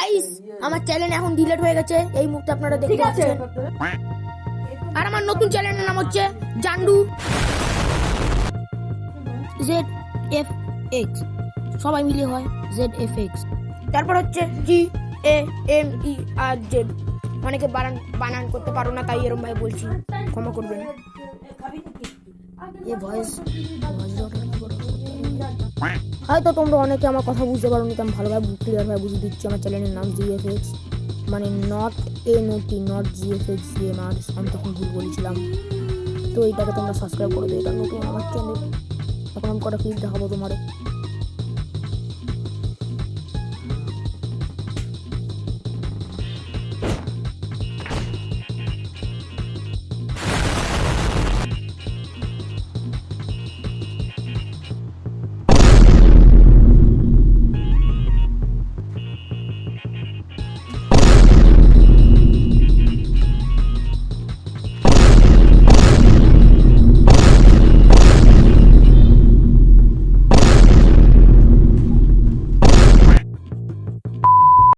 Guys আমার channel এখন delete হয়ে গেছে, এই মুহূর্তে আপনারা দেখতে পাচ্ছেন। আর আমার নতুন চ্যানেলের নাম হচ্ছে জান্ডু ZFX, সবাই মিলিয়ে হয় ZFX। তারপর হচ্ছে GAMERZ। অনেকে বানান করতে পারো না, তাই এরকম ভাই বলছি, ক্ষমা করবেন। হয়তো তোমরা অনেকে আমার কথা বুঝতে পারো নি, আমি ভালোভাবে ক্লিয়ার ভাবে বুঝিয়ে দিচ্ছি। আমার চ্যানেলের নাম GFX, মানে not NOT, not GFX GMR। আমি তখন ভুল বলেছিলাম, তো এইটাকে তোমরা সাবস্ক্রাইব করে দিও, এটা নতুন আমার চ্যানেল। এখন আমি কটা ক্লিপ দেখাবো তোমার।